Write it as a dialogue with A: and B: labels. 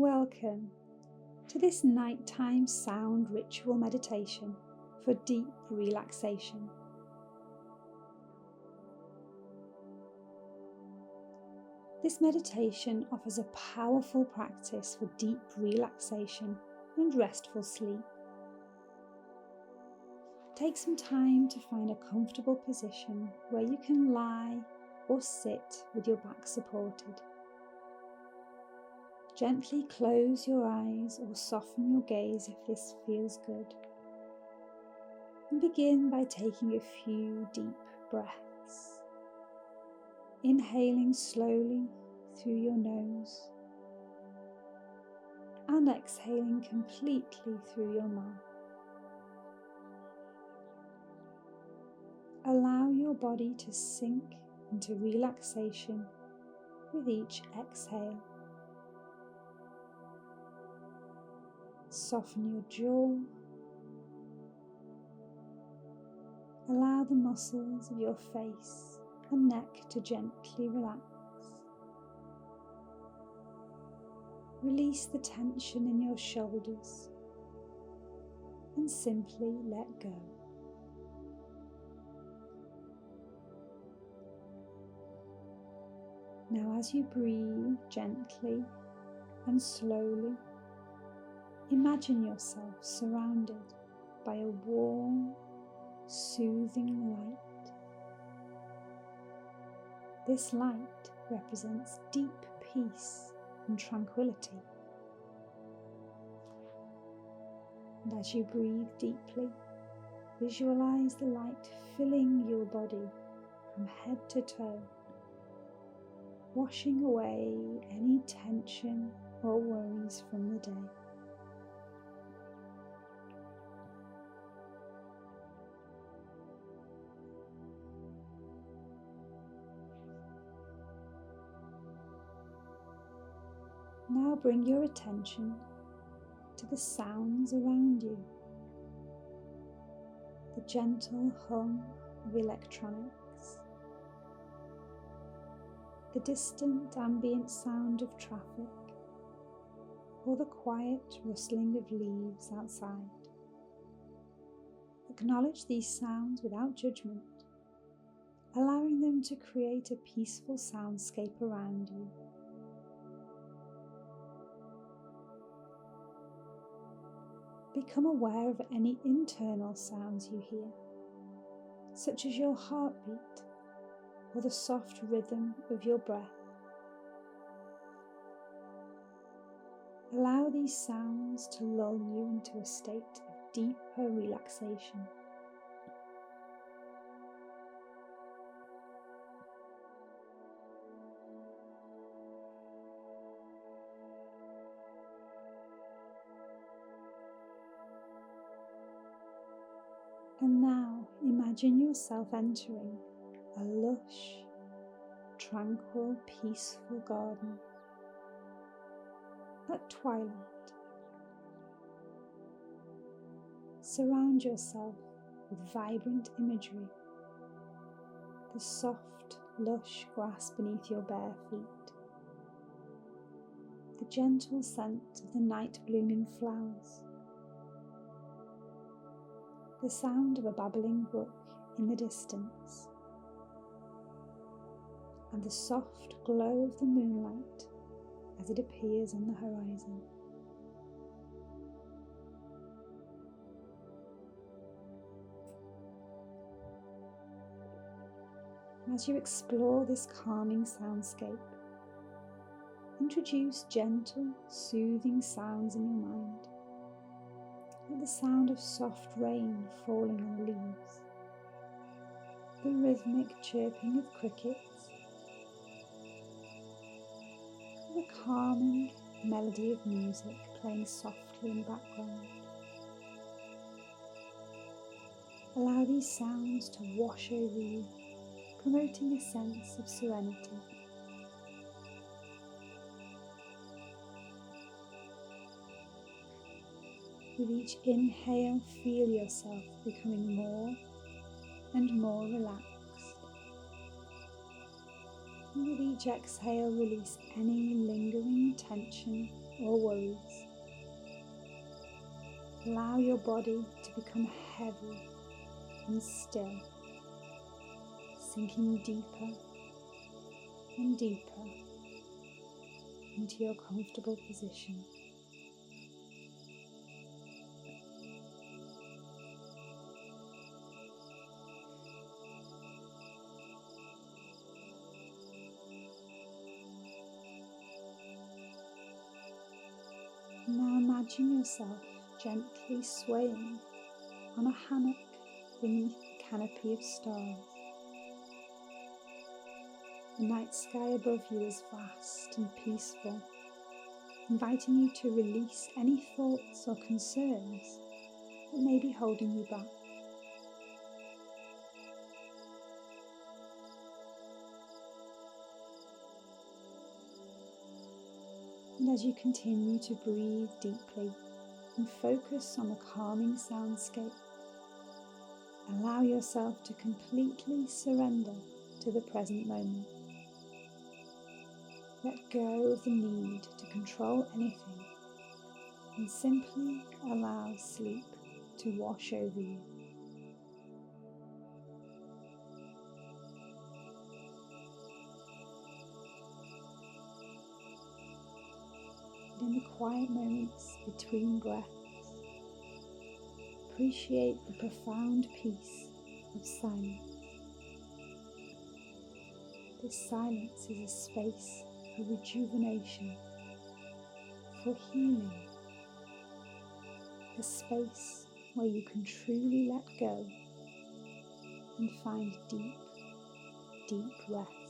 A: Welcome to this nighttime sound ritual meditation for deep relaxation. This meditation offers a powerful practice for deep relaxation and restful sleep. Take some time to find a comfortable position where you can lie or sit with your back supported. Gently close your eyes or soften your gaze if this feels good. And begin by taking a few deep breaths. Inhaling slowly through your nose and exhaling completely through your mouth. Allow your body to sink into relaxation with each exhale. Soften your jaw. Allow the muscles of your face and neck to gently relax. Release the tension in your shoulders and simply let go. Now, as you breathe gently and slowly, imagine yourself surrounded by a warm, soothing light. This light represents deep peace and tranquility. And as you breathe deeply, visualize the light filling your body from head to toe, washing away any tension or worries from the day. Now bring your attention to the sounds around you. The gentle hum of electronics, the distant ambient sound of traffic, or the quiet rustling of leaves outside. Acknowledge these sounds without judgment, allowing them to create a peaceful soundscape around you. Become aware of any internal sounds you hear, such as your heartbeat or the soft rhythm of your breath. Allow these sounds to lull you into a state of deeper relaxation. And now imagine yourself entering a lush, tranquil, peaceful garden at twilight. Surround yourself with vibrant imagery, the soft, lush grass beneath your bare feet, the gentle scent of the night blooming flowers, the sound of a babbling brook in the distance, and the soft glow of the moonlight as it appears on the horizon. As you explore this calming soundscape, introduce gentle, soothing sounds in your mind, like the sound of soft rain falling on the leaves, the rhythmic chirping of crickets, the calming melody of music playing softly in the background. Allow these sounds to wash over you, promoting a sense of serenity. With each inhale, feel yourself becoming more and more relaxed. And with each exhale, release any lingering tension or worries. Allow your body to become heavy and still, sinking deeper and deeper into your comfortable position. Now imagine yourself gently swaying on a hammock beneath a canopy of stars. The night sky above you is vast and peaceful, inviting you to release any thoughts or concerns that may be holding you back. And as you continue to breathe deeply and focus on the calming soundscape, allow yourself to completely surrender to the present moment. Let go of the need to control anything and simply allow sleep to wash over you. And in the quiet moments between breaths, appreciate the profound peace of silence. This silence is a space for rejuvenation, for healing, a space where you can truly let go and find deep, deep rest.